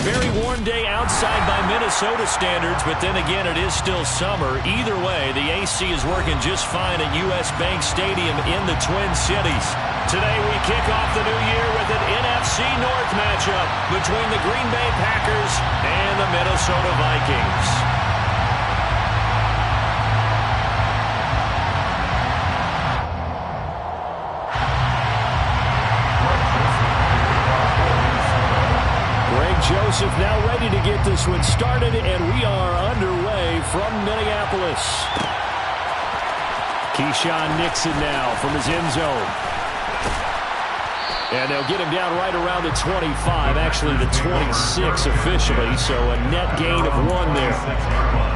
Very warm day outside by Minnesota standards, but then again, it is still summer. Either way, the AC is working just fine at U.S. Bank Stadium in the Twin Cities. Today, we kick off the new year with an NFC North matchup between the Green Bay Packers and the Minnesota Vikings. Joseph now ready to get this one started, and we are underway from Minneapolis. Keyshawn Nixon now from his end zone. And they'll get him down right around the 25, actually the 26 officially, so a net gain of 1 there.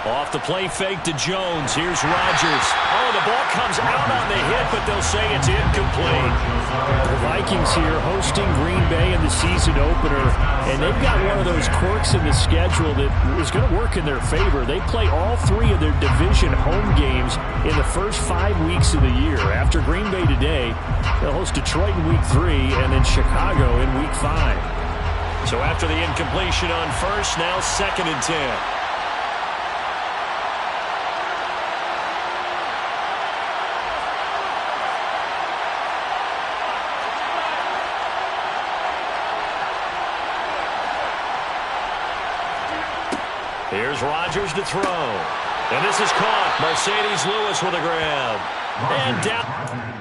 Off the play fake to Jones. Here's Rodgers. Oh, the ball comes out on the hit, but they'll say it's incomplete. The Vikings here hosting Green Bay in the season opener, and they've got one of those quirks in the schedule that is going to work in their favor. They play all 3 of their division home games in the first 5 weeks of the year. After Green Bay today, they'll host Detroit in week 3 and then Chicago in week 5. So after the incompletion on first, now 2nd and 10. Here's Rodgers to throw. And this is caught. Mercedes Lewis with a grab. And down.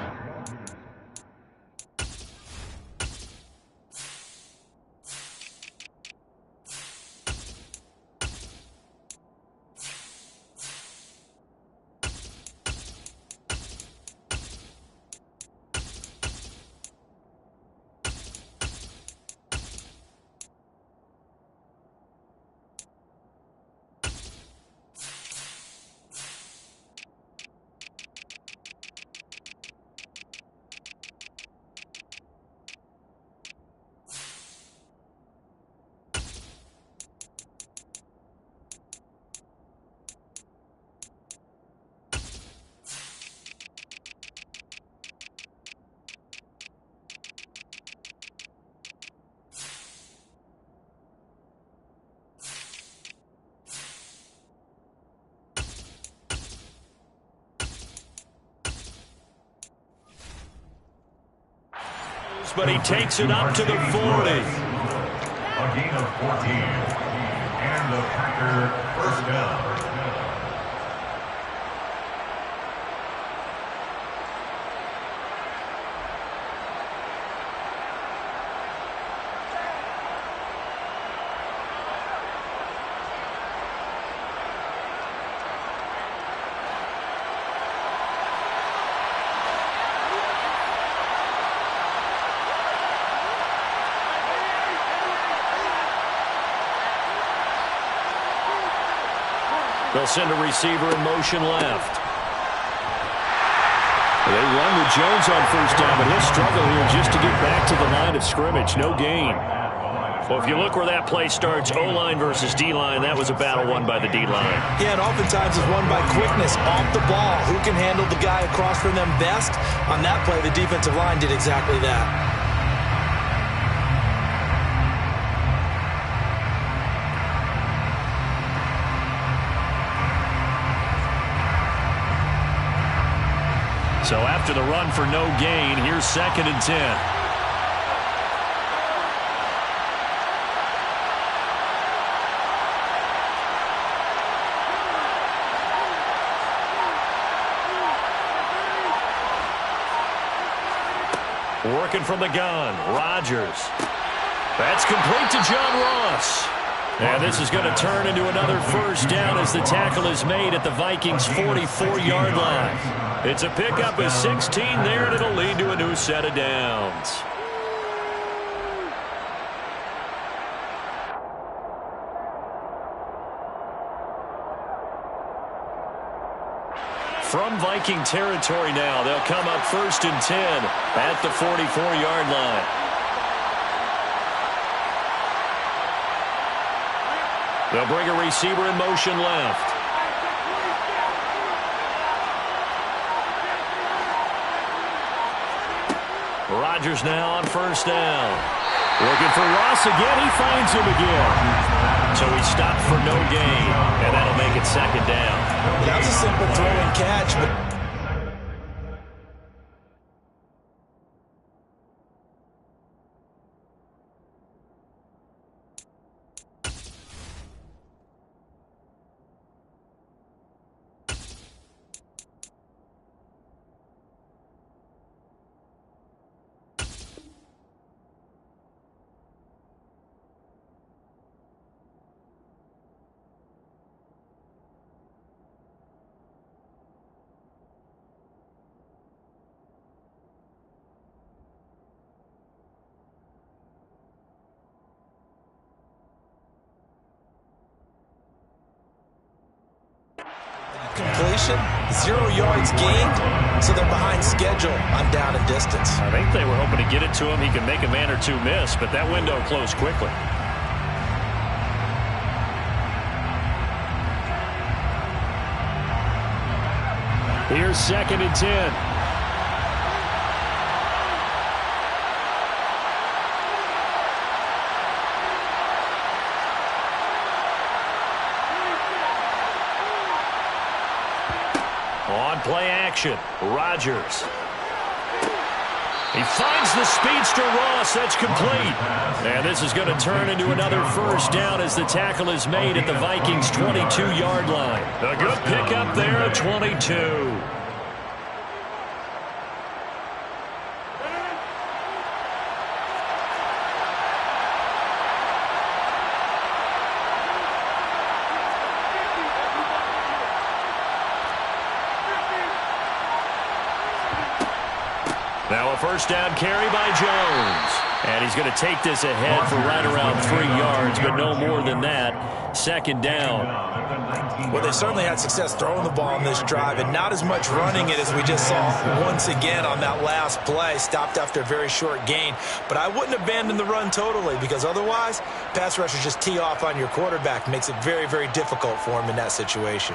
But he takes it up to the 40. A gain of 14. And the Packer first down. They'll send a receiver in motion left. They run with Jones on first down, but he'll struggle here just to get back to the line of scrimmage. No gain. Well, if you look where that play starts, O-line versus D-line, that was a battle won by the D-line. Yeah, and oftentimes it's won by quickness off the ball. Who can handle the guy across from them best? On that play, the defensive line did exactly that. So after the run for no gain, here's 2nd and 10. Working from the gun, Rodgers. That's complete to John Ross. And this is going to turn into another first down as the tackle is made at the Vikings' 44-yard line. It's a pickup of 16 there, and it'll lead to a new set of downs. From Viking territory now, they'll come up 1st and 10 at the 44-yard line. They'll bring a receiver in motion left. Rodgers now on 1st down. Looking for Ross again. He finds him again. So he stopped for no gain, and that'll make it 2nd down. That was a simple throw and catch, but completion, 0 yards gained, so they're behind schedule on down and distance. I think they were hoping to get it to him. He could make a man or two miss, but that window closed quickly. Here's 2nd and 10. On play action, Rodgers. He finds the speedster Ross. That's complete. And this is going to turn into another 1st down as the tackle is made at the Vikings' 22-yard line. A good pickup there at 22. Now a 1st down carry by Jones. And he's going to take this ahead for right around 3 yards, but no more than that. 2nd down. Well, they certainly had success throwing the ball on this drive, and not as much running it as we just saw once again on that last play. Stopped after a very short gain. But I wouldn't abandon the run totally, because otherwise, pass rushers just tee off on your quarterback. Makes it very, very difficult for him in that situation.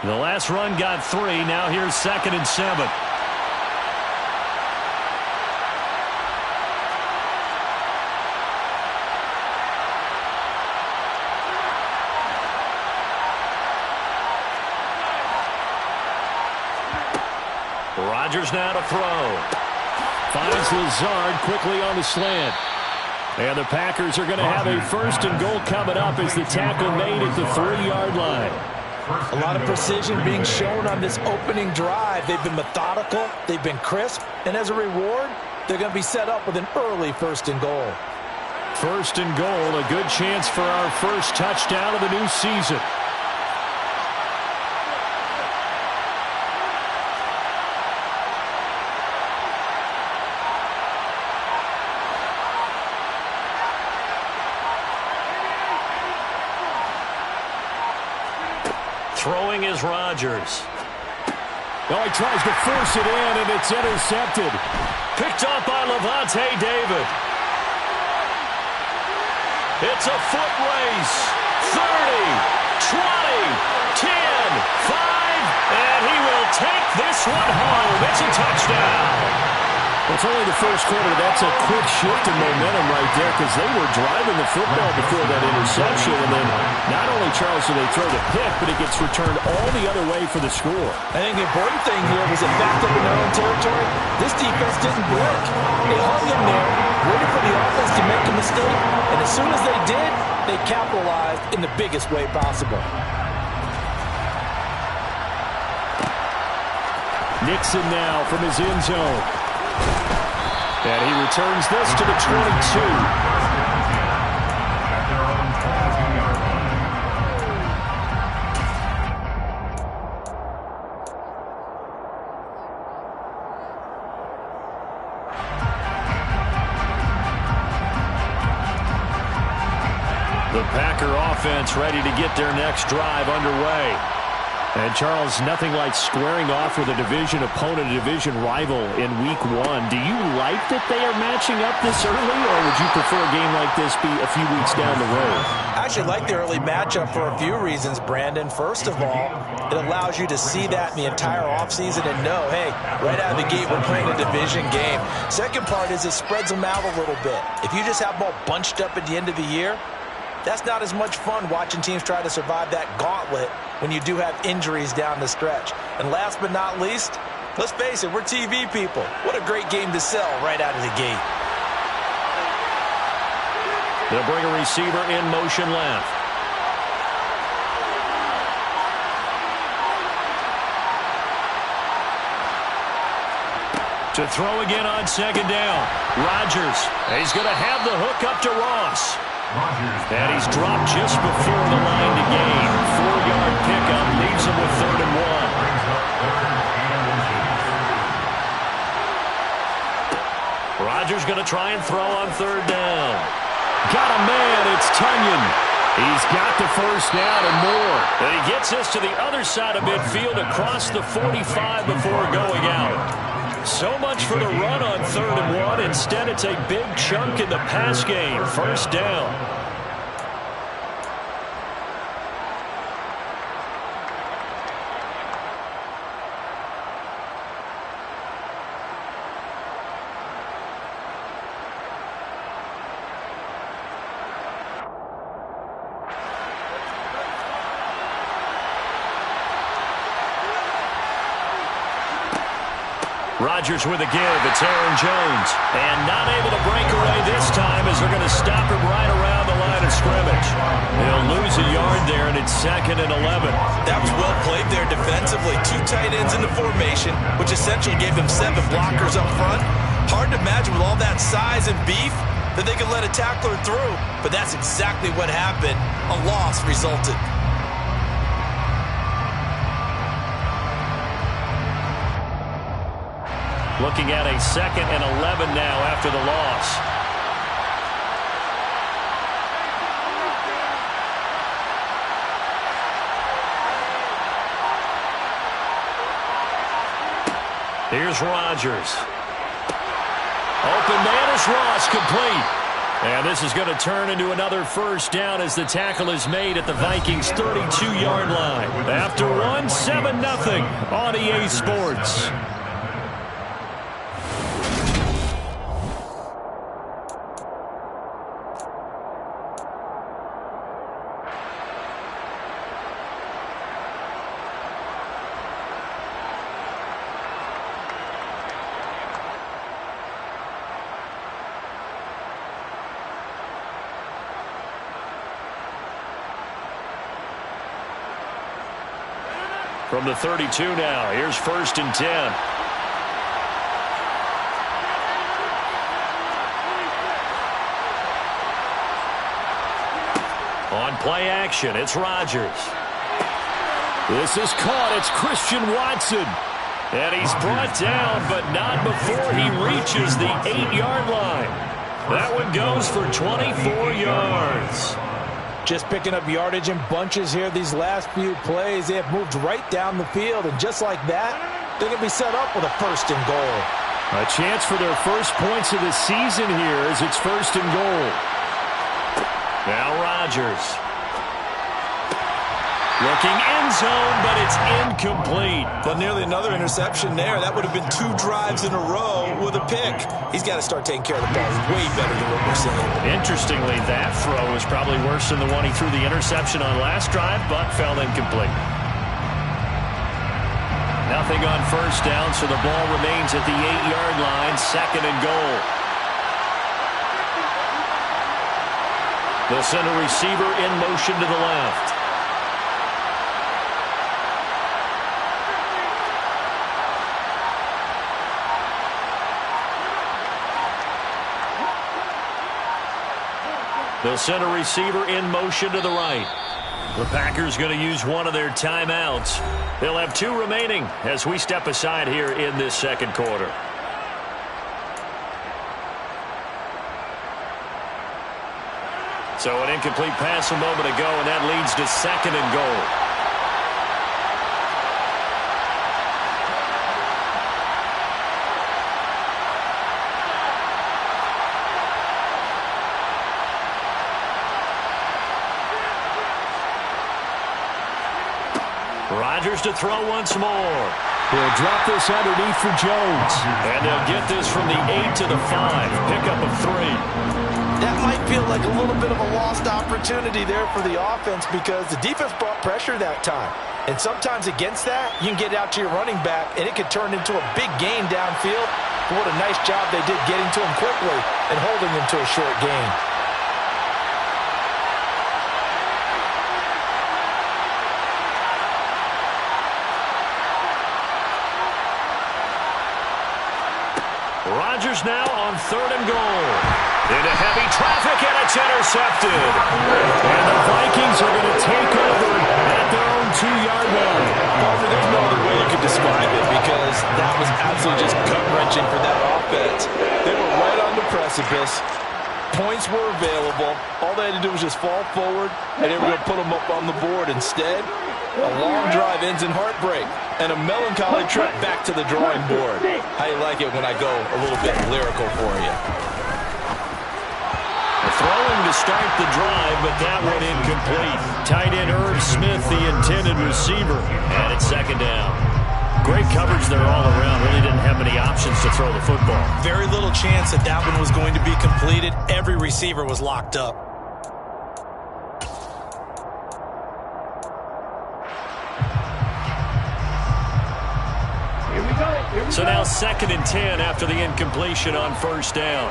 The last run got 3. Now here's 2nd and 7. Rodgers now to throw. Finds Lazard quickly on the slant. And the Packers are going to have a 1st and goal coming up as the tackle made at the 3-yard line. A lot of precision being shown on this opening drive. They've been methodical, they've been crisp, and as a reward, they're going to be set up with an early 1st and goal. 1st and goal, a good chance for our first touchdown of the new season. Throwing is Rodgers. Oh, he tries to force it in, and it's intercepted. Picked up by Levante David. It's a foot race. 30, 20, 10, 5, and he will take this one home. It's a touchdown. Well, it's only the first quarter. That's a quick shift in momentum right there because they were driving the football before that interception. And then not only, Charles, do they throw the pick, but it gets returned all the other way for the score. I think the important thing here was it backed up in their own territory. This defense didn't blink. They hung in there, waited for the offense to make a mistake. And as soon as they did, they capitalized in the biggest way possible. Nixon now from his end zone. And he returns this to the 22. The Packer offense ready to get their next drive underway. And, Charles, nothing like squaring off with a division opponent, a division rival in Week 1. Do you like that they are matching up this early, or would you prefer a game like this be a few weeks down the road? I actually like the early matchup for a few reasons, Brandon. First of all, it allows you to see that in the entire offseason and know, hey, right out of the gate, we're playing a division game. Second part is it spreads them out a little bit. If you just have them all bunched up at the end of the year, that's not as much fun watching teams try to survive that gauntlet when you do have injuries down the stretch. And last but not least, let's face it, we're TV people. What a great game to sell right out of the gate. They'll bring a receiver in motion left. To throw again on second down. Rodgers. He's going to have the hook up to Ross. And he's dropped just before the line to gain. 4-yard pickup leaves him with 3rd and 1. Rodgers going to try and throw on 3rd down. Got a man. It's Tunyon. He's got the first down and more. And he gets us to the other side of midfield across the 45 before going out. So much for the run on 3rd and 1. Instead, it's a big chunk in the pass game. First down. Rodgers with a give. It's Aaron Jones. And not able to break away this time as they're going to stop him right around the line of scrimmage. They'll lose a yard there, and it's 2nd and 11. That was well played there defensively. 2 tight ends in the formation, which essentially gave them 7 blockers up front. Hard to imagine with all that size and beef that they could let a tackler through. But that's exactly what happened. A loss resulted. Looking at a 2nd and 11 now after the loss. Here's Rodgers. Open man is Ross, complete. And this is going to turn into another first down as the tackle is made at the Vikings' 32-yard line. After 1, 7-0 on EA Sports. From the 32 now, here's 1st and 10. On play action, it's Rodgers. This is caught. It's Christian Watson. And he's brought down, but not before he reaches the 8-yard line. That one goes for 24 yards. Just picking up yardage in bunches here these last few plays. They have moved right down the field, and just like that, they're going to be set up with a 1st and goal. A chance for their first points of the season here as it's 1st and goal. Now Rodgers. Looking end zone, but it's incomplete. Well, nearly another interception there. That would have been 2 drives in a row with a pick. He's got to start taking care of the ball way better than what we're seeing. Interestingly, that throw was probably worse than the one he threw the interception on last drive, but fell incomplete. Nothing on first down, so the ball remains at the 8-yard line, 2nd and goal. They'll send a receiver in motion to the left. They'll send a receiver in motion to the right. The Packers going to use one of their timeouts. They'll have 2 remaining as we step aside here in this 2nd quarter. So an incomplete pass a moment ago, and that leads to 2nd and goal. Rodgers to throw once more. He'll drop this underneath for Jones. And they'll get this from the 8 to the 5. Pickup of 3. That might feel like a little bit of a lost opportunity there for the offense because the defense brought pressure that time. And sometimes against that, you can get out to your running back, and it could turn into a big gain downfield. But what a nice job they did getting to him quickly and holding him to a short gain. Rodgers now on 3rd and goal. Into heavy traffic, and it's intercepted. And the Vikings are going to take over at their own 2-yard line. There's no other way you could describe it because that was absolutely just gut-wrenching for that offense. They were right on the precipice. Points were available. All they had to do was just fall forward, and they were going to put them up on the board. Instead, a long drive ends in heartbreak and a melancholy trip back to the drawing board. How you like it when I go a little bit lyrical for you? Throwing to start the drive, but that one incomplete. Tight end Irv Smith, the intended receiver, and it's 2nd down. Great coverage there all around. Really didn't have many options to throw the football. Very little chance that that one was going to be completed. Every receiver was locked up. So now 2nd and 10 after the incompletion on 1st down.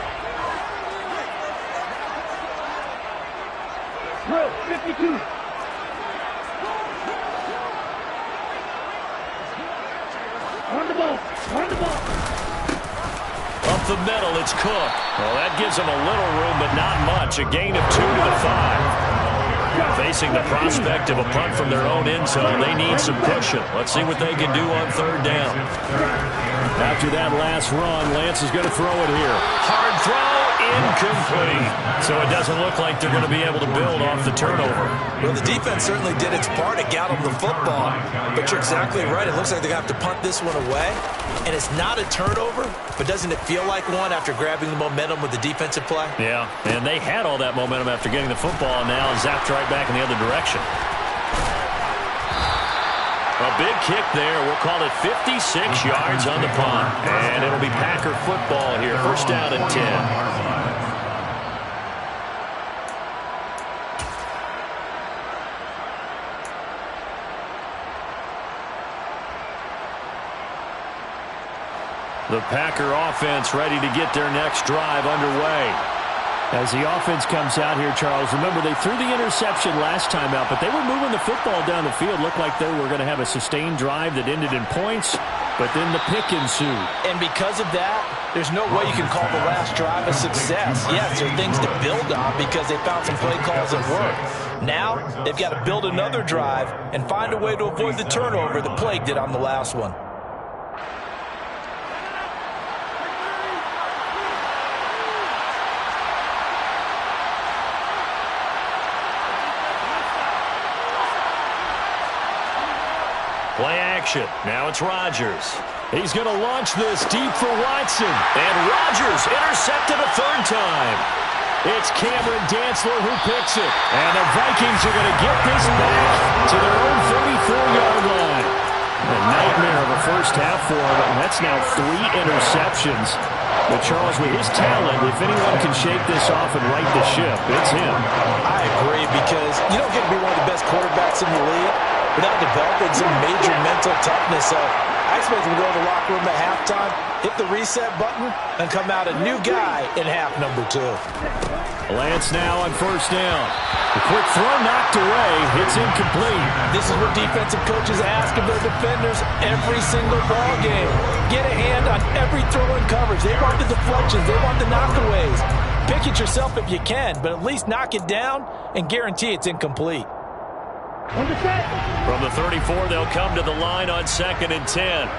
52. On the ball. Up the middle, it's Cook. Well, that gives them a little room, but not much. A gain of 2 to the 5. Facing the prospect of a punt from their own end zone, they need some cushion. Let's see what they can do on 3rd down. After that last run, Lance is going to throw it here. Hard throw, incomplete. So it doesn't look like they're going to be able to build off the turnover. Well, the defense certainly did its part to get them the football. But you're exactly right. It looks like they're going to have to punt this one away. And it's not a turnover, but doesn't it feel like one after grabbing the momentum with the defensive play? Yeah, and they had all that momentum after getting the football, and now zapped right back in the other direction. A big kick there. We'll call it 56 yards on the punt. And it'll be Packer football here. 1st down and 10. The Packer offense ready to get their next drive underway. As the offense comes out here, Charles, remember they threw the interception last time out, but they were moving the football down the field. Looked like they were going to have a sustained drive that ended in points, but then the pick ensued. And because of that, there's no way you can call the last drive a success. Yes, there are things to build on because they found some play calls that work. Now, they've got to build another drive and find a way to avoid the turnover the Plague did on the last one. Play action. Now it's Rodgers. He's going to launch this deep for Watson. And Rodgers intercepted a 3rd time. It's Cameron Dantzler who picks it. And the Vikings are going to get this back to their own 34-yard line. A nightmare of a first half for him, and that's now 3 interceptions. But Charles, with his talent, if anyone can shake this off and right the ship, it's him. I agree because you don't get to be one of the best quarterbacks in the league without developing some major mental toughness. So I expect him to go to the locker room at halftime, hit the reset button, and come out a new guy in half number 2. Lance now on 1st down. The quick throw knocked away. It's incomplete. This is what defensive coaches ask of their defenders every single ball game. Get a hand on every throw in coverage. They want the deflections. They want the knockaways. Pick it yourself if you can, but at least knock it down and guarantee it's incomplete. From the 34, they'll come to the line on 2nd and 10.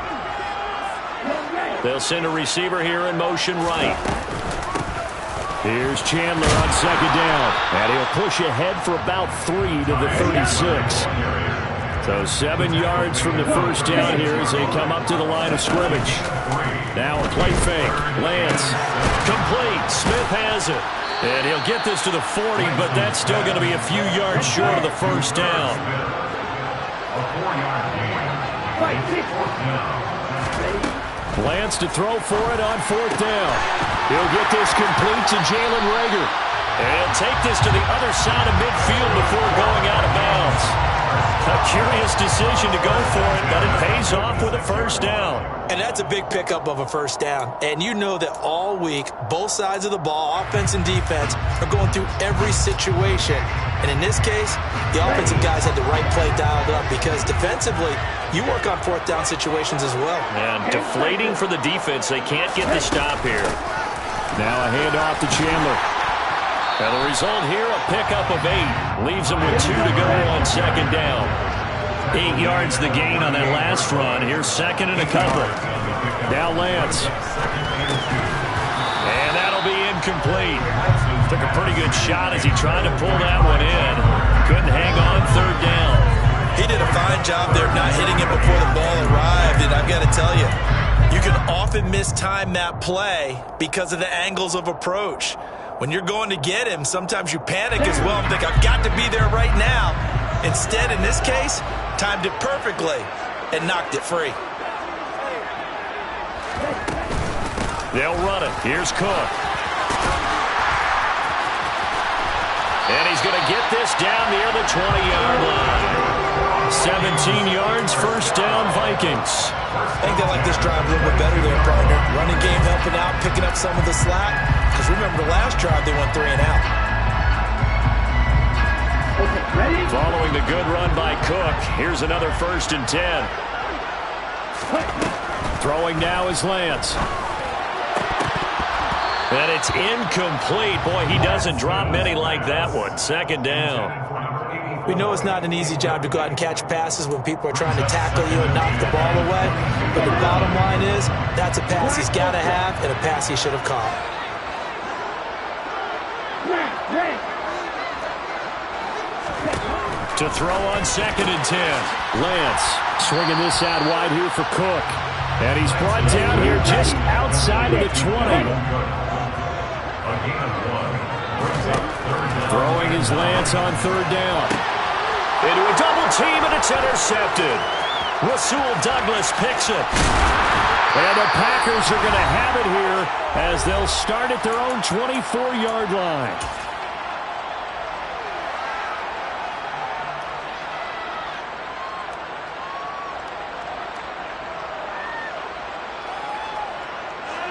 They'll send a receiver here in motion right. Here's Chandler on second down. And he'll push ahead for about 3 to the 36. So 7 yards from the first down here as they come up to the line of scrimmage. Now a play fake. Lance. Complete. Smith has it. And he'll get this to the 40, but that's still going to be a few yards short of the first down. Lance to throw for it on fourth down. He'll get this complete to Jalen Reagor. And he'll take this to the other side of midfield before going out of bounds. A curious decision to go for it, but it pays off with a first down. And that's a big pickup of a first down. And you know that all week, both sides of the ball, offense and defense, are going through every situation. And in this case, the offensive guys had the right play dialed up because defensively, you work on fourth down situations as well. And deflating for the defense. They can't get the stop here. Now a handoff to Chandler. And the result here, a pickup of 8. Leaves them with 2 to go on second down. 8 yards the gain on that last run. Here's second and a couple. Now Lance. And that'll be incomplete. Took a pretty good shot as he tried to pull that one in. Couldn't hang on third down. He did a fine job there not hitting it before the ball arrived. And I've got to tell you, you can often mistime that play because of the angles of approach. When you're going to get him, sometimes you panic as well and think, I've got to be there right now. Instead, in this case, timed it perfectly and knocked it free. They'll run it. Here's Cook. And he's going to get this down near the 20-yard line. 17 yards, first down, Vikings. I think they like this drive a little bit better there, partner. Running game helping out, picking up some of the slack. Because remember, the last drive, they went 3 and out. Following the good run by Cook, here's another 1st and 10. Throwing now is Lance. And it's incomplete. Boy, he doesn't drop many like that one. Second down. We know it's not an easy job to go out and catch passes when people are trying to tackle you and knock the ball away. But the bottom line is, that's a pass he's got to have and a pass he should have caught. To throw on second and 10. Lance swinging this out wide here for Cook. And he's brought down here just outside of the 20. Throwing his Lance on third down. Into a double team, and it's intercepted. Rasul Douglas picks it. And the Packers are going to have it here as they'll start at their own 24-yard line.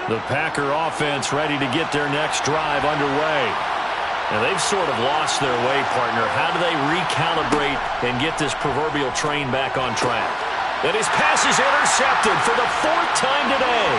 The Packer offense ready to get their next drive underway. Now they've sort of lost their way, partner. How do they recalibrate and get this proverbial train back on track? And his pass is intercepted for the 4th time today.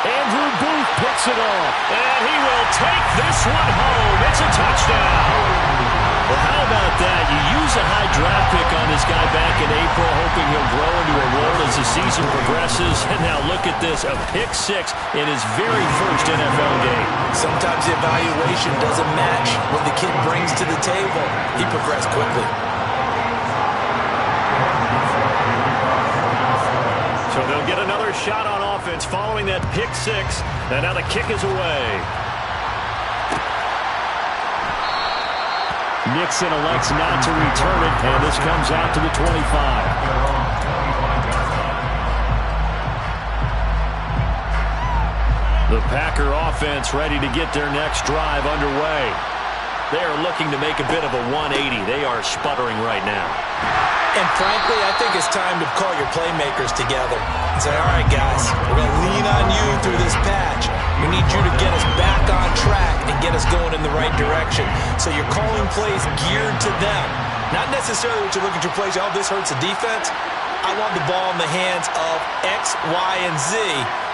Andrew Booth picks it off. And he will take this one home. It's a touchdown. Well, how about that? You use a high draft pick on this guy back in April, hoping he'll grow into a role as the season progresses. And now look at this, a pick 6 in his very first NFL game. Sometimes the evaluation doesn't match what the kid brings to the table. He progressed quickly. So they'll get another shot on offense following that pick 6. And now the kick is away. Nixon elects not to return it, and this comes out to the 25. The Packer offense ready to get their next drive underway. They are looking to make a bit of a 180. They are sputtering right now. And frankly, I think it's time to call your playmakers together and say, all right, guys, we're going to lean on you through this patch. We need you to get us back on track and get us going in the right direction. So you're calling plays geared to them. Not necessarily what you're looking to plays, oh, this hurts the defense. I want the ball in the hands of X, Y, and Z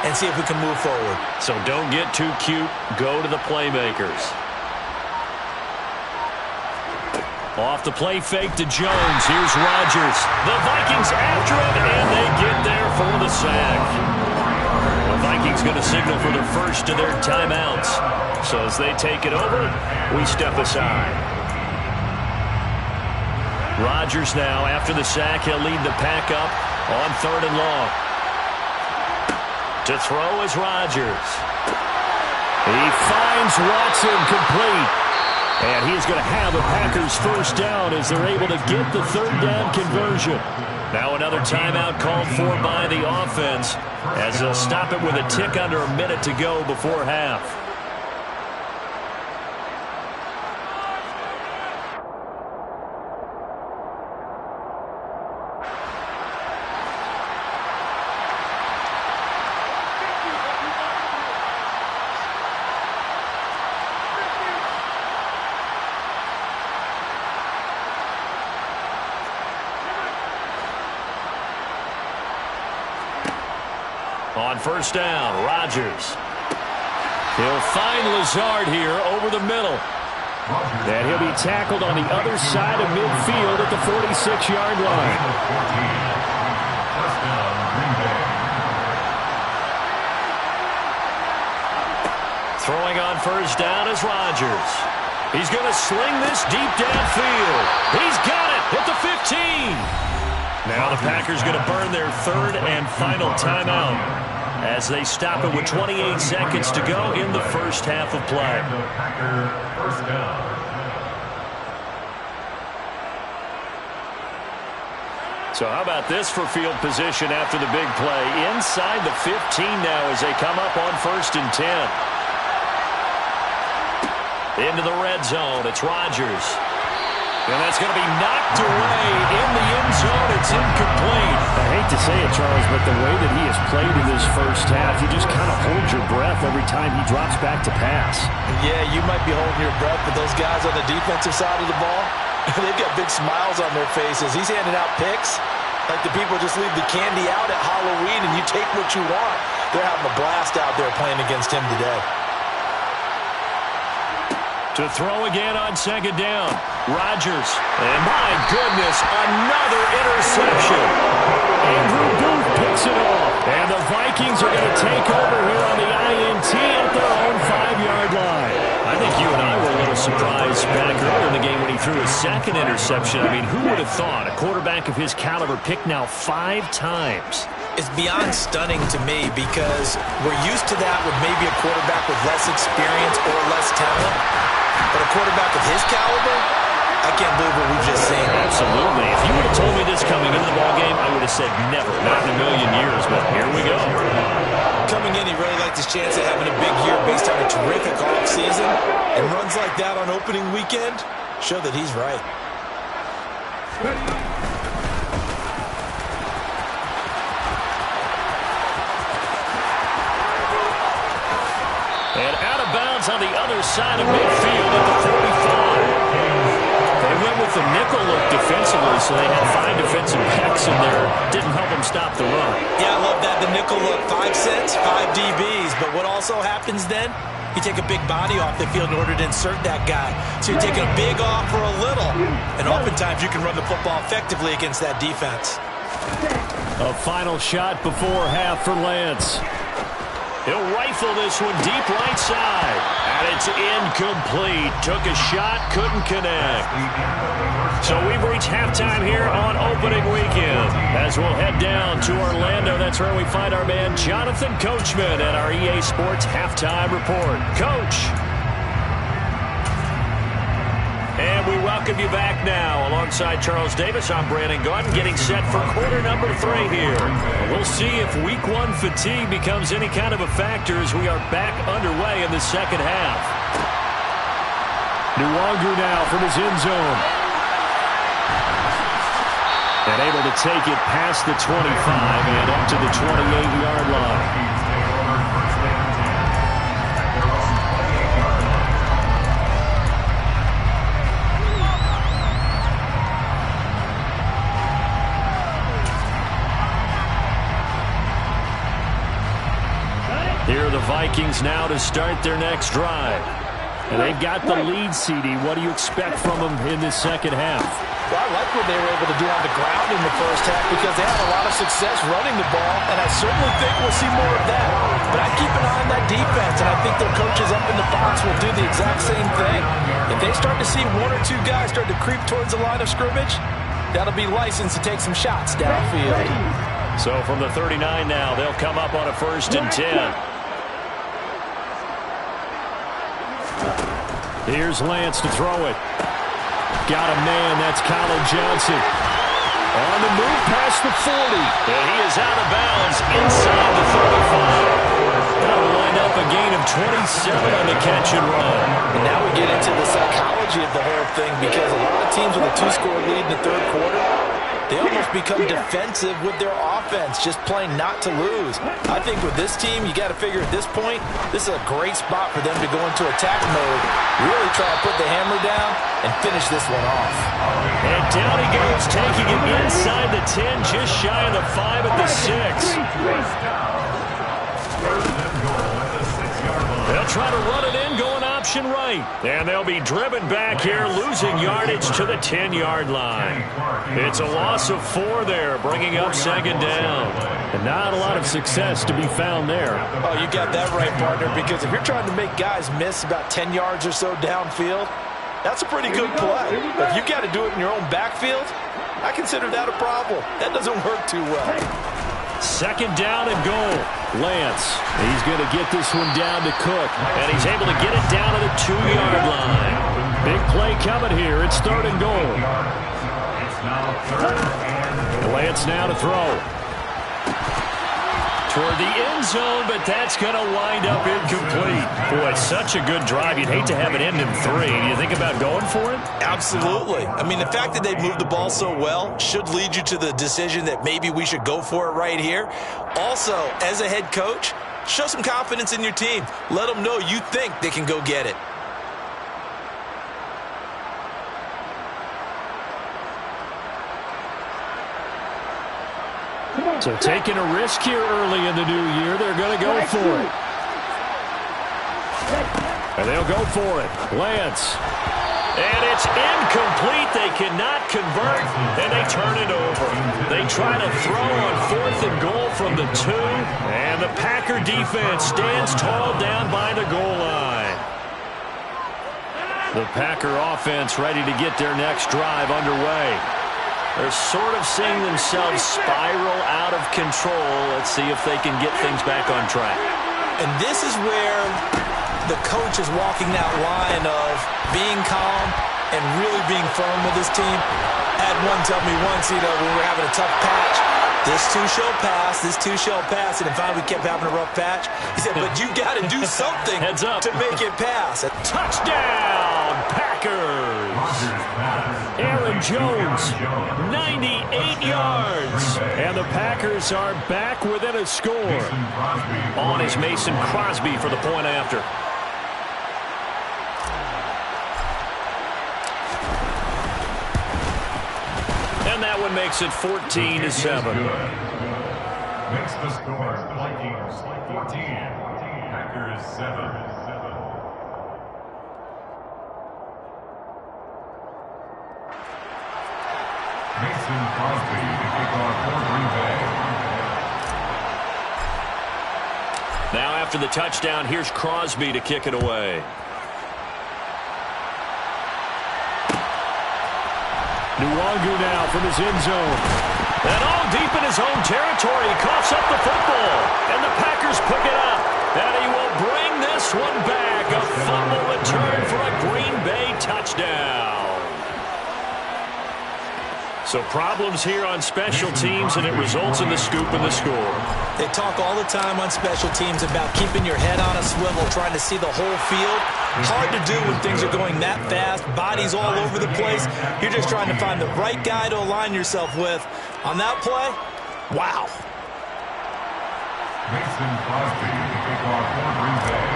and see if we can move forward. So don't get too cute. Go to the playmakers. Off the play fake to Jones. Here's Rodgers. The Vikings after him, and they get there for the sack. A Vikings going to signal for the first of their timeouts. So as they take it over, we step aside. Rodgers now, after the sack, he'll lead the pack up on 3rd and long. To throw is Rodgers. He finds Watson complete. And he's going to have a Packers first down as they're able to get the 3rd down conversion. Now another timeout called for by the offense as they'll stop it with a tick under a minute to go before half. On 1st down, Rodgers. He'll find Lazard here over the middle. And he'll be tackled on the other side of midfield at the 46-yard line. Throwing on 1st down is Rodgers. He's going to sling this deep downfield. He's got it at the 15. Now the Packers going to burn their 3rd and final timeout as they stop it with 28 seconds to go in the first half of play. So how about this for field position after the big play? Inside the 15 now as they come up on 1st and 10. Into the red zone, it's Rodgers. And that's going to be knocked away in the end zone. It's incomplete. I hate to say it, Charles, but the way that he has played in this first half, you just kind of hold your breath every time he drops back to pass. Yeah, you might be holding your breath, but those guys on the defensive side of the ball, they've got big smiles on their faces. He's handing out picks like the people just leave the candy out at Halloween and you take what you want. They're having a blast out there playing against him today. To throw again on 2nd down, Rodgers. And my goodness, another interception. Andrew Booth picks it off. And the Vikings are going to take over here on the INT at their own 5-yard line. I think you and I were a little surprised back earlier in the game when he threw his 2nd interception. I mean, who would have thought a quarterback of his caliber picked now 5 times? It's beyond stunning to me because we're used to that with maybe a quarterback with less experience or less talent. But a quarterback of his caliber, I can't believe what we've just seen. Absolutely. If you would have told me this coming into the ballgame, I would have said never, not in a million years. But here we go. Coming in, he really liked his chance of having a big year based on a terrific offseason. And runs like that on opening weekend show that he's right. And out of bounds on the other side of midfield at the 45. They went with the nickel look defensively, so they had 5 defensive backs in there. Didn't help them stop the run. Yeah, I love that. The nickel look, 5 cents, 5 DBs. But what also happens then, you take a big body off the field in order to insert that guy. So you're taking a big off for a little. And oftentimes you can run the football effectively against that defense. A final shot before half for Lance. He'll rifle this one deep right side. And it's incomplete. Took a shot, couldn't connect. So we've reached halftime here on opening weekend. As we'll head down to Orlando, that's where we find our man Jonathan Coachman at our EA Sports Halftime Report. Coach. And we welcome you back now. Alongside Charles Davis, I'm Brandon Gaudin, getting set for quarter number 3 here. We'll see if week 1 fatigue becomes any kind of a factor as we are back underway in the second half. Nwangu now from his end zone. And able to take it past the 25 and up to the 28-yard line. Here are the Vikings now to start their next drive. And they've got the lead, CD. What do you expect from them in this second half? Well, I like what they were able to do on the ground in the first half because they had a lot of success running the ball, and I certainly think we'll see more of that. But I'd keep an eye on that defense, and I think their coaches up in the box will do the exact same thing. If they start to see one or two guys start to creep towards the line of scrimmage, that'll be licensed to take some shots downfield. So from the 39 now, they'll come up on a 1st and 10. Here's Lance to throw it. Got a man, that's Colin Johnson. On the move past the 40. And he is out of bounds inside the 35. That'll wind up a gain of 27 on the catch and run. And now we get into the psychology of the whole thing, because a lot of teams with a 2-score lead in the third quarter, they almost become defensive with their offense, just playing not to lose. I think with this team, you got to figure at this point, this is a great spot for them to go into attack mode, really try to put the hammer down and finish this one off. And down he goes, taking it inside the 10, just shy of the 5 at the 6. They'll try to run it in, going option right. And they'll be driven back here, losing yardage to the 10-yard line. It's a loss of 4 there, bringing up 2nd down. And not a lot of success to be found there. Oh, you got that right, partner, because if you're trying to make guys miss about 10 yards or so downfield, that's a pretty good play. But if you got to do it in your own backfield, I consider that a problem. That doesn't work too well. 2nd down and goal. Lance, he's going to get this one down to Cook. And he's able to get it down to the 2-yard line. Big play coming here. It's 3rd and goal. Lance now to throw. Toward the end zone, but that's going to wind up incomplete. Boy, such a good drive. You'd hate to have it end in 3. Do you think about going for it? Absolutely. I mean, the fact that they moved the ball so well should lead you to the decision that maybe we should go for it right here. Also, as a head coach, show some confidence in your team. Let them know you think they can go get it. So taking a risk here early in the new year, they're going to go for it. And they'll go for it. Lance. And it's incomplete. They cannot convert, and they turn it over. They try to throw on 4th and goal from the 2, and the Packer defense stands tall down by the goal line. The Packer offense ready to get their next drive underway. They're sort of seeing themselves spiral out of control. Let's see if they can get things back on track. And this is where the coach is walking that line of being calm and really being firm with his team. I had one tell me once, when we were having a tough patch, this too shall pass, this too shall pass, and then finally we kept having a rough patch. He said, but you got to do something Heads up. to make it pass. Touchdown, Packers! Aaron Jones, 98 yards. And the Packers are back within a score. On is Mason Crosby for the point after. And that one makes it 14-7. Makes the score Vikings 14, Packers 7. Mason Crosby to kick off for Green Bay. Now after the touchdown, here's Crosby to kick it away. Nwangu now from his end zone. And all deep in his own territory, he coughs up the football. And the Packers pick it up. And he will bring this one back. A fumble return for a Green Bay touchdown. So problems here on special teams, and it results in the scoop and the score. They talk all the time on special teams about keeping your head on a swivel, trying to see the whole field. Hard to do when things are going that fast, bodies all over the place. You're just trying to find the right guy to align yourself with. On that play, wow. Mason Crosby to kick off for Green Bay.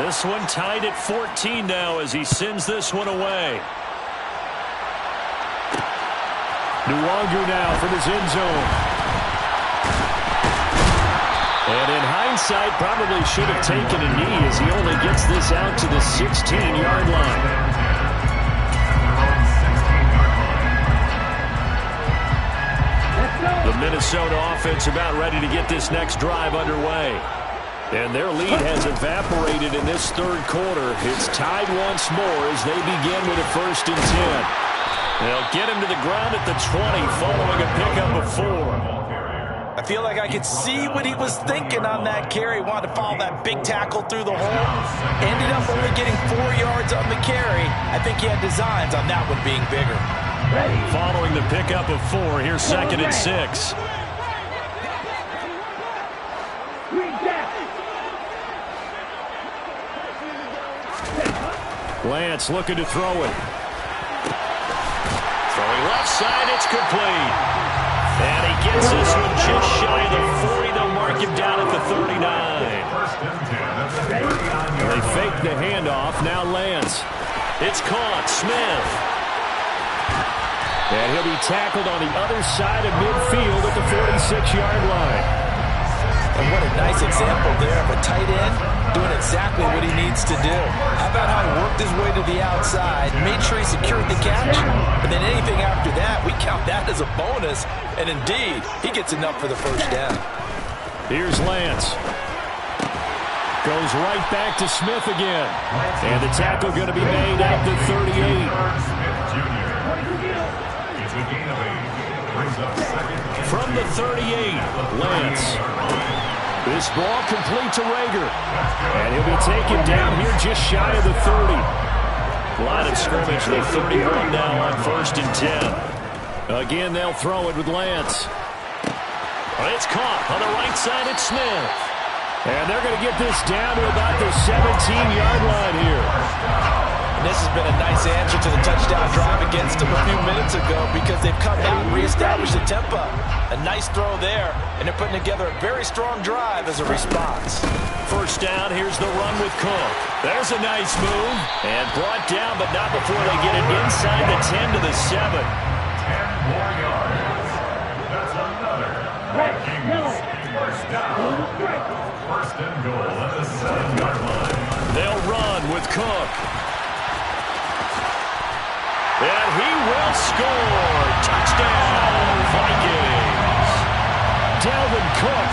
This one tied at 14 now as he sends this one away. Nwangu now from his end zone. And in hindsight, probably should have taken a knee as he only gets this out to the 16-yard line. The Minnesota offense about ready to get this next drive underway. And their lead has evaporated in this third quarter. It's tied once more as they begin with a 1st and 10. They'll get him to the ground at the 20 following a pickup of 4. I feel like I could see what he was thinking on that carry. Wanted to follow that big tackle through the hole. Ended up only getting 4 yards on the carry. I think he had designs on that one being bigger. Following the pickup of 4, here's 2nd and 6. Lance looking to throw it. Throwing left side, it's complete. And he gets this one just shy of the 40. They'll mark him down at the 39. They fake the handoff. Now Lance. It's caught. Smith. And he'll be tackled on the other side of midfield at the 46-yard line. And what a nice example there of a tight end doing exactly what he needs to do. How about how he worked his way to the outside, made sure he secured the catch, and then anything after that, we count that as a bonus. And indeed, he gets enough for the 1st down. Here's Lance. Goes right back to Smith again. And the tackle going to be made at the 38. From the 38, Lance. This ball complete to Rager. And he'll be taken down here just shy of the 30. Line of scrimmage, the 31 now on 1st and 10. Again, they'll throw it with Lance. It's caught on the right side. It's Smith. And they're going to get this down to about the 17-yard line here. And this has been a nice answer to the touchdown drive against them a few minutes ago because they've come out and reestablished the tempo. A nice throw there, and they're putting together a very strong drive as a response. 1st down, here's the run with Cook. There's a nice move. And brought down, but not before they get it inside the 10 to the 7. 10 more yards. That's another Vikings 1st down. 1st and goal at the 7-yard line. They'll run with Cook. And he will score. Touchdown, Vikings. Dalvin Cook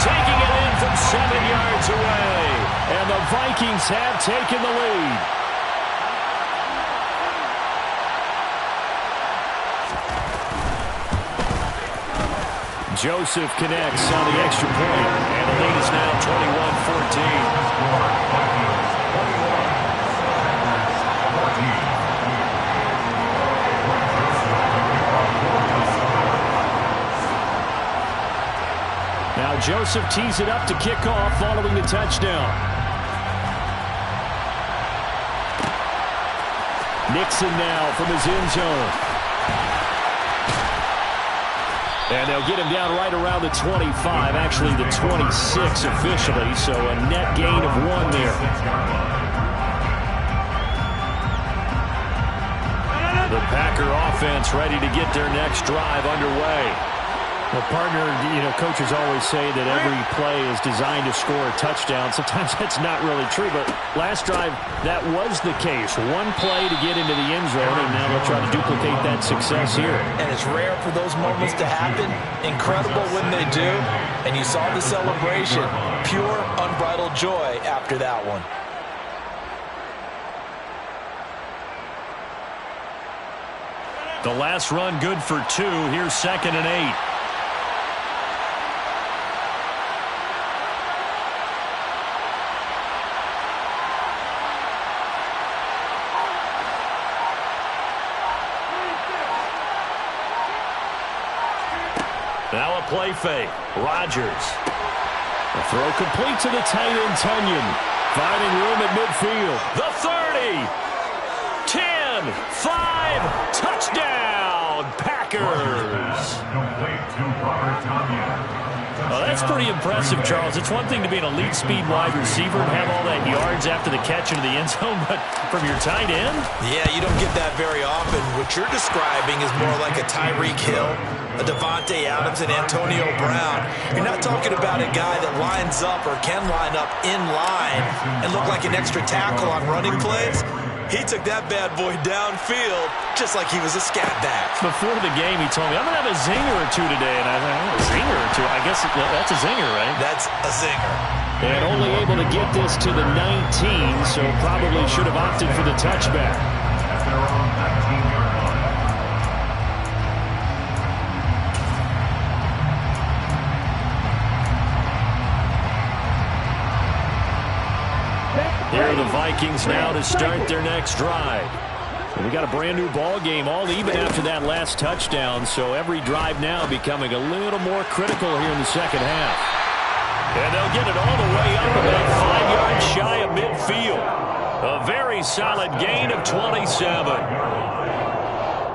taking it in from 7 yards away. And the Vikings have taken the lead. Joseph connects on the extra point. And the lead is now 21-14. Now Joseph tees it up to kick off following the touchdown. Nixon now from his end zone. And they'll get him down right around the 25, actually the 26 officially, so a net gain of 1 there. The Packer offense ready to get their next drive underway. Well, partner, coaches always say that every play is designed to score a touchdown. Sometimes that's not really true, but last drive, that was the case. 1 play to get into the end zone, and now they'll try to duplicate that success here. And it's rare for those moments to happen. Incredible when they do. And you saw the celebration. Pure, unbridled joy after that one. The last run good for 2. Here's 2nd and 8. Now a play fake. Rodgers. A throw complete to the tight end, Tunyon. Finding room at midfield. The 30. 10. 5. Touchdown. Packers. Complete to Robert Tunyon. That's pretty impressive, Charles. It's one thing to be an elite speed wide receiver and have all that yards after the catch into the end zone, but from your tight end? Yeah, you don't get that very often. What you're describing is more like a Tyreek Hill, a Devontae Adams, and Antonio Brown. You're not talking about a guy that lines up or can line up in line and look like an extra tackle on running plays. He took that bad boy downfield just like he was a scat back. Before the game, he told me, I'm going to have a zinger or two today. And I thought, oh, a zinger or two? I guess that's a zinger, right? That's a zinger. And only able to get this to the 19, so probably should have opted for the touchback. At their own 19-yard line. Here are the Vikings now to start their next drive. We got a brand new ball game, all even after that last touchdown, so every drive now becoming a little more critical here in the second half. And they'll get it all the way up about 5 yards shy of midfield. A very solid gain of 27.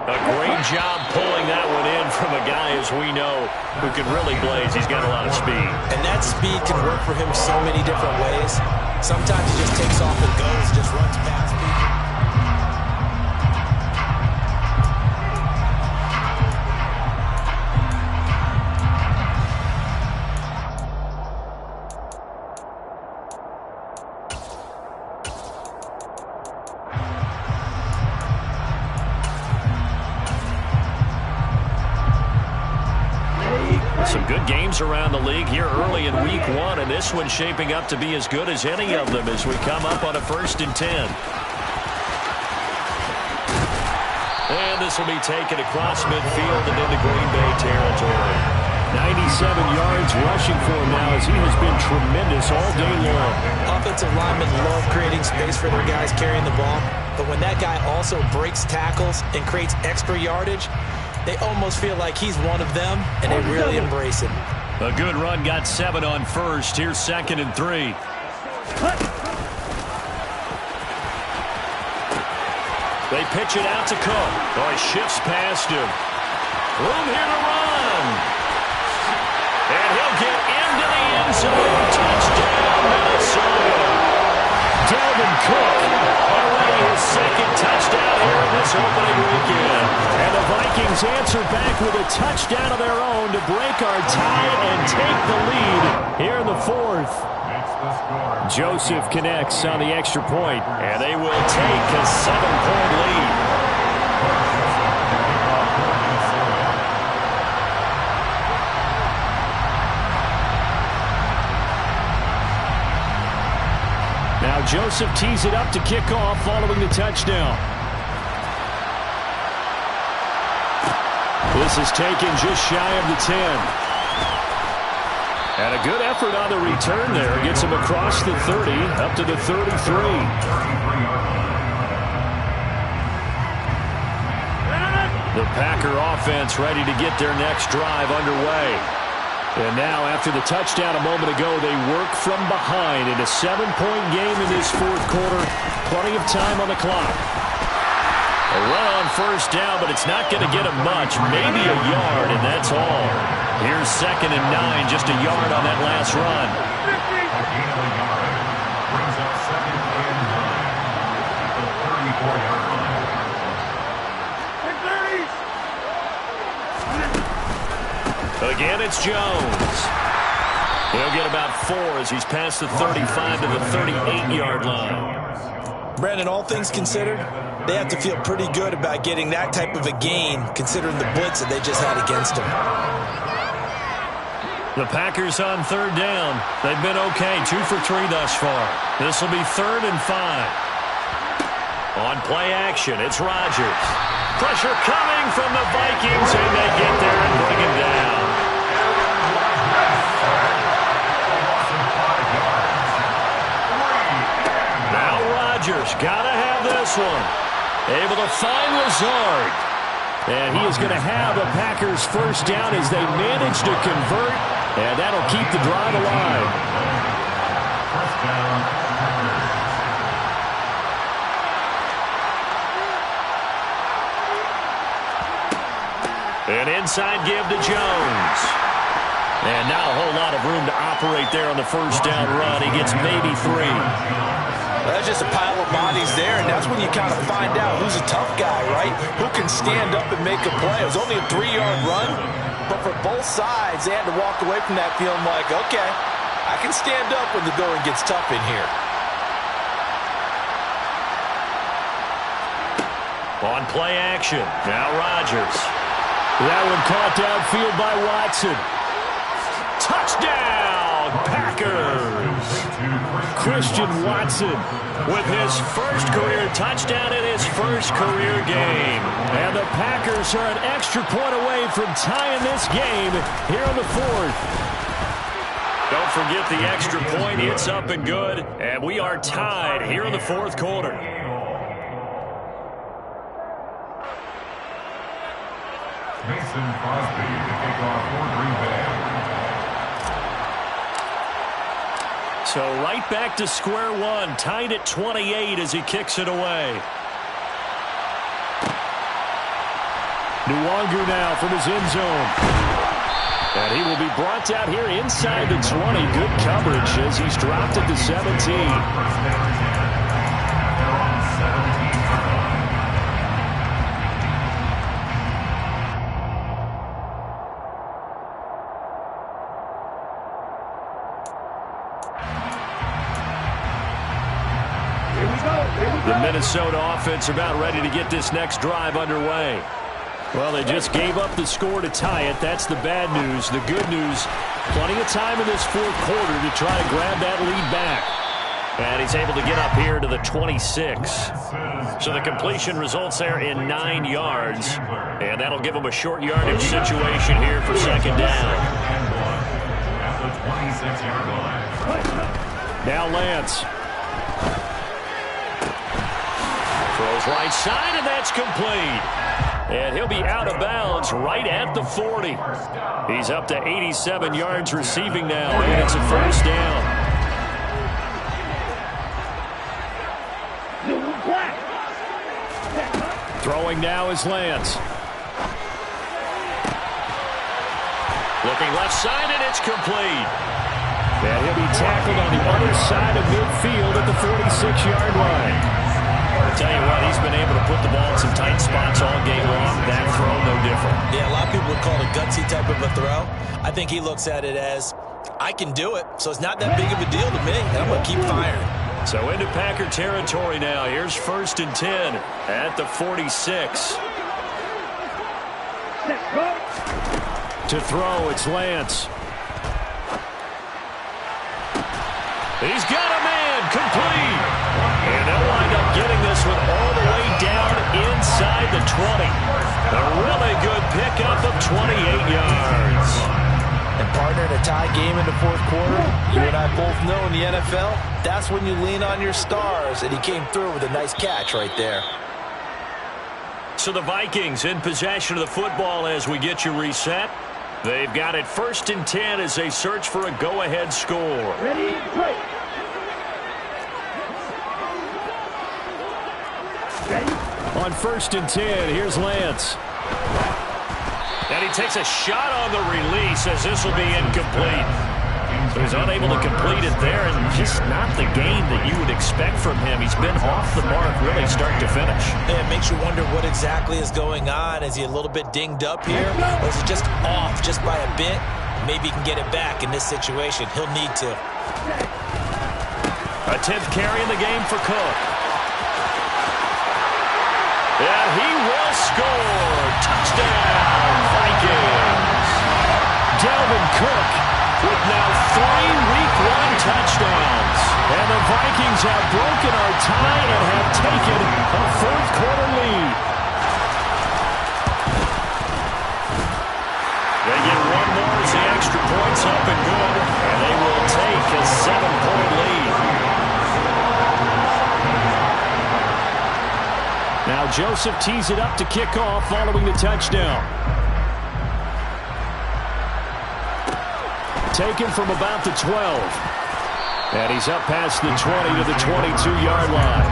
A great job pulling that one in from a guy, as we know, who can really blaze. He's got a lot of speed. And that speed can work for him so many different ways. Sometimes he just takes off and goes, just runs past people. Some good games around the league here early in week 1, and this one's shaping up to be as good as any of them as we come up on a 1st and 10. And this will be taken across midfield and into Green Bay territory. 97 yards rushing for him now as he has been tremendous all day long. Offensive linemen love creating space for their guys carrying the ball, but when that guy also breaks tackles and creates extra yardage, they almost feel like he's one of them, and they really embrace him. A good run got 7 on first. Here's 2nd and 3. They pitch it out to Cook. Oh, he shifts past him. Room here to run. And he'll get into the end zone. Touchdown, Minnesota. Dalvin Cook. Already his 2nd touchdown here in this opening weekend. And the Vikings answer back with a touchdown of their own to break our tie and take the lead here in the 4th. Joseph connects on the extra point. And they will take a 7-point lead. Now Joseph tees it up to kick off following the touchdown. This is taken just shy of the 10. And a good effort on the return there. Gets him across the 30, up to the 33. The Packer offense ready to get their next drive underway. And now, after the touchdown a moment ago, they work from behind in a 7-point game in this 4th quarter. Plenty of time on the clock. A run on 1st down, but it's not going to get him much. Maybe a yard, and that's all. Here's 2nd and 9, just a yard on that last run. Brings up 2nd and 9 at the 34-yard line. Again, it's Jones. He'll get about 4 as he's past the 35 to the 38-yard line. Brandon, all things considered, they have to feel pretty good about getting that type of a gain, considering the blitz that they just had against them. The Packers on 3rd down. They've been okay, 2 for 3 thus far. This will be 3rd and 5. On play action, it's Rodgers. Pressure coming from the Vikings, and they get there and bring him down. Now Rodgers, gotta have this one. Able to find Lazard. And he is going to have a Packers 1st down as they manage to convert, and that'll keep the drive alive. 1st down. An inside give to Jones. And now a whole lot of room to operate there on the 1st down run. He gets maybe 3. That's just a pile of bodies there, and that's when you kind of find out who's a tough guy, right? Who can stand up and make a play. It was only a 3-yard run, but for both sides, they had to walk away from that feeling like, okay, I can stand up when the going gets tough in here. On play action. Now Rodgers. That one caught downfield by Watson. Touchdown, Packers! Christian Watson with his first career touchdown in his first career game. And the Packers are an extra point away from tying this game here in the fourth. Don't forget the extra point. It's up and good. And we are tied here in the fourth quarter. Mason Crosby to kick off for Green Bay. So right back to square one, tied at 28 as he kicks it away. Nwangu now from his end zone. And he will be brought down here inside the 20. Good coverage as he's dropped at the 17. The Minnesota offense about ready to get this next drive underway. Well, they just gave up the score to tie it. That's the bad news. The good news, plenty of time in this fourth quarter to try to grab that lead back. And he's able to get up here to the 26. So the completion results there in 9 yards. And that'll give him a short yardage situation here for second down. At the 26-yard line. Now Lance. Throws right side, and that's complete. And he'll be out of bounds right at the 40. He's up to 87 yards receiving now, and it's a first down. Throwing now is Lance. Looking left side, and it's complete. And he'll be tackled on the other side of midfield at the 46-yard line. I tell you what, he's been able to put the ball in some tight spots all game long. That throw, no different. Yeah, a lot of people would call it a gutsy type of a throw. I think he looks at it as, I can do it, so it's not that big of a deal to me, and I'm going to keep firing. So into Packer territory now. Here's 1st and 10 at the 46. To throw, it's Lance. He's got a man, complete. And they'll wind up getting this one all the way down inside the 20. A really good pickup of 28 yards. And partner, in a tie game in the fourth quarter, you and I both know in the NFL, that's when you lean on your stars, and he came through with a nice catch right there. So the Vikings in possession of the football as we get you reset. They've got it 1st and 10 as they search for a go-ahead score. Ready, play. On 1st and 10, here's Lance. And he takes a shot on the release as this will be incomplete. So he's unable to complete it there, and just not the game that you would expect from him. He's been off the mark really start to finish. Yeah, it makes you wonder what exactly is going on. Is he a little bit dinged up here, or is it just off just by a bit? Maybe he can get it back in this situation. He'll need to. A 10th carry in the game for Cook. And he will score. Touchdown, Vikings. Dalvin Cook with now 3 Week 1 touchdowns. And the Vikings have broken our tie and have taken a fourth quarter lead. They get one more as the extra point's up and good. And they will take a 7-point lead. Now Joseph tees it up to kick off following the touchdown. Taken from about the 12. And he's up past the 20 to the 22-yard line.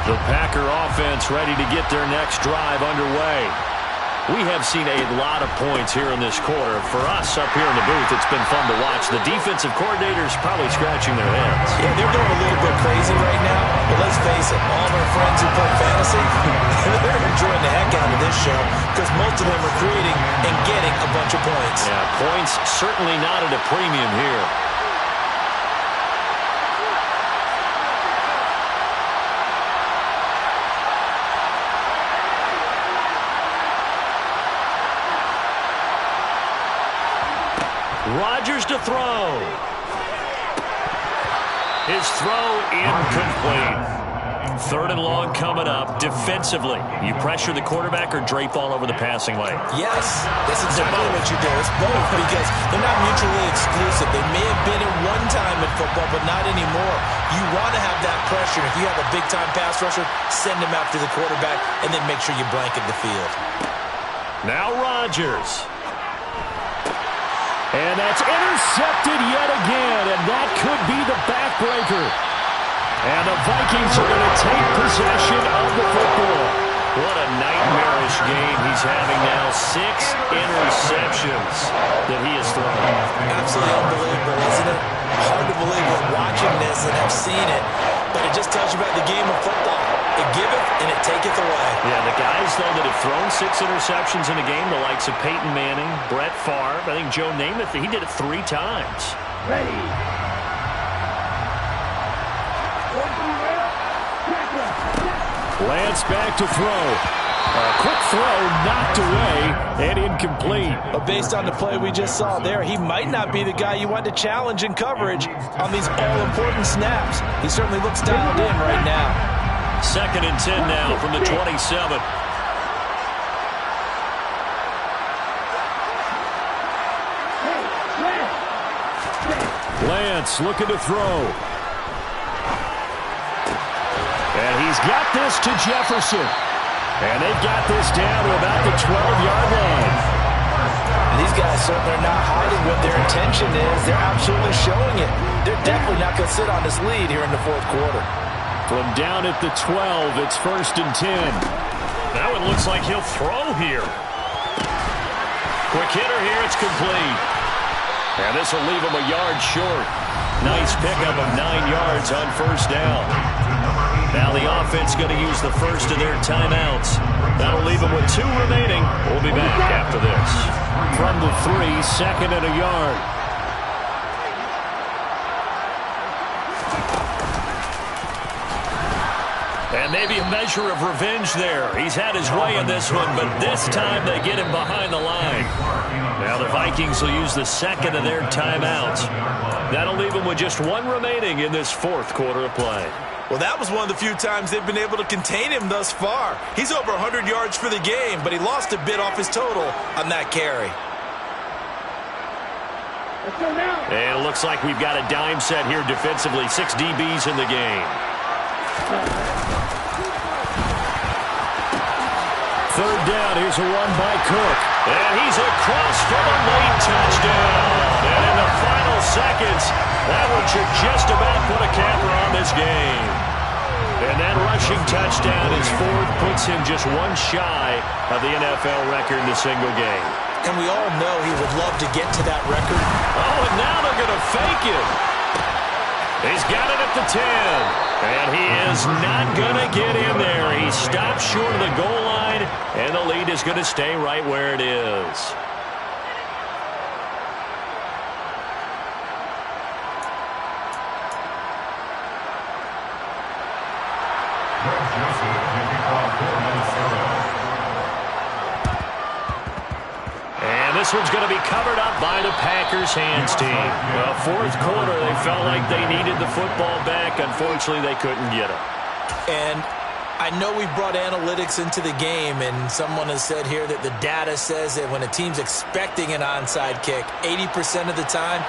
The Packer offense ready to get their next drive underway. We have seen a lot of points here in this quarter. For us up here in the booth, it's been fun to watch. The defensive coordinators probably scratching their heads. Yeah, they're going a little bit crazy right now. But let's face it, all of our friends who play fantasy, they're enjoying the heck out of this show because most of them are creating and getting a bunch of points. Yeah, points certainly not at a premium here. Rodgers to throw. His throw incomplete. 3rd and long coming up. Defensively, you pressure the quarterback or drape all over the passing lane? Yes, that's exactly what you do. It's both because they're not mutually exclusive. They may have been at one time in football, but not anymore. You want to have that pressure. If you have a big-time pass rusher, send him after the quarterback, and then make sure you blanket the field. Now Rodgers. And that's intercepted yet again, and that could be the backbreaker. And the Vikings are going to take possession of the football. What a nightmarish game he's having now. 6 interceptions that he has thrown. Absolutely unbelievable, isn't it? Hard to believe we're watching this and have seen it, but it just tells you about the game of football. It giveth and it taketh away. Yeah, the guys, though, that have thrown 6 interceptions in a game, the likes of Peyton Manning, Brett Favre, I think Joe Namath, he did it 3 times. Ready. Lance back to throw. A quick throw knocked away and incomplete. But based on the play we just saw there, he might not be the guy you want to challenge in coverage on these all-important snaps. He certainly looks dialed in right now. 2nd and 10 now from the 27. Lance looking to throw. And he's got this to Jefferson. And they've got this down to about the 12-yard line. These guys certainly are not hiding what their intention is. They're absolutely showing it. They're definitely not going to sit on this lead here in the 4th quarter. From down at the 12, it's 1st and 10. That one looks like he'll throw here. Quick hitter here, it's complete. And this will leave him a yard short. Nice pickup of 9 yards on 1st down. Now the offense going to use the first of their timeouts. That'll leave them with 2 remaining. We'll be back after this. From the 3, 2nd and a yard. And maybe a measure of revenge there. He's had his way in this one, but this time they get him behind the line. Now the Vikings will use the 2nd of their timeouts. That'll leave them with just 1 remaining in this 4th quarter of play. Well, that was one of the few times they've been able to contain him thus far. He's over 100 yards for the game, but he lost a bit off his total on that carry. And it looks like we've got a dime set here defensively. 6 DBs in the game. 3rd down, here's a run by Cook. And he's across for the late touchdown. And in the final seconds, that one should just about put a capper on this game. And that rushing touchdown, his 4th, puts him just 1 shy of the NFL record in a single game. And we all know he would love to get to that record. Oh, and now they're going to fake it. He's got it at the 10. And he is not going to get in there. He stopped short of the goal line, and the lead is going to stay right where it is. And this one's going to be covered up by the Packers hands team. Well, 4th quarter, they felt like they needed the football back. Unfortunately, they couldn't get it. And I know we brought analytics into the game, and someone has said here that the data says that when a team's expecting an onside kick, 80% of the time,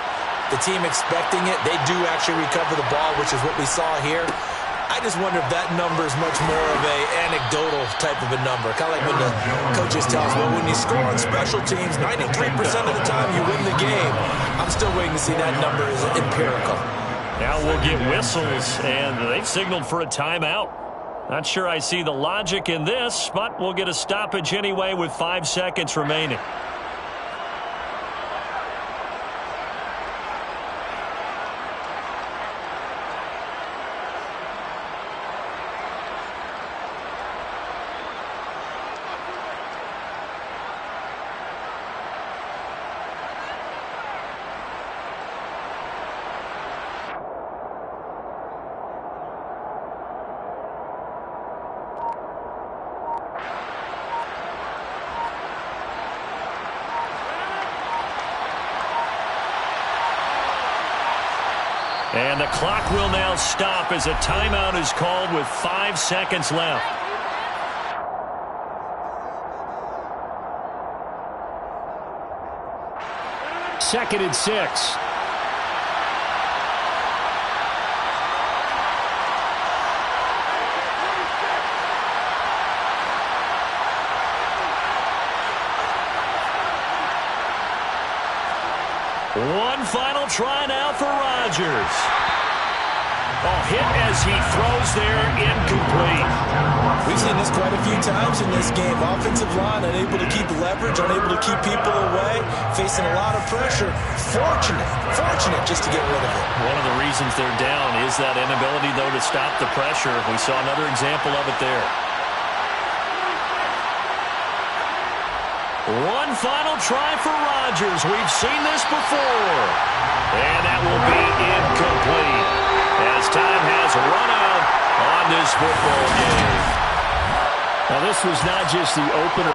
the team expecting it, they do actually recover the ball, which is what we saw here. I just wonder if that number is much more of a anecdotal type of a number. Kind of like when the coaches tell us, well, when you score on special teams, 93% of the time you win the game. I'm still waiting to see that number is empirical. Now we'll get whistles, and they've signaled for a timeout. Not sure I see the logic in this, but we'll get a stoppage anyway with 5 seconds remaining. And the clock will now stop as a timeout is called with 5 seconds left. Second and 6. One final try now for Rodgers. Hit as he throws there, incomplete. We've seen this quite a few times in this game. Offensive line unable to keep leverage, unable to keep people away, facing a lot of pressure. Fortunate just to get rid of it. One of the reasons they're down is that inability, though, to stop the pressure. We saw another example of it there. One final try for Rodgers. We've seen this before. And that will be incomplete as time has run out on this football game. Now, this was not just the opener.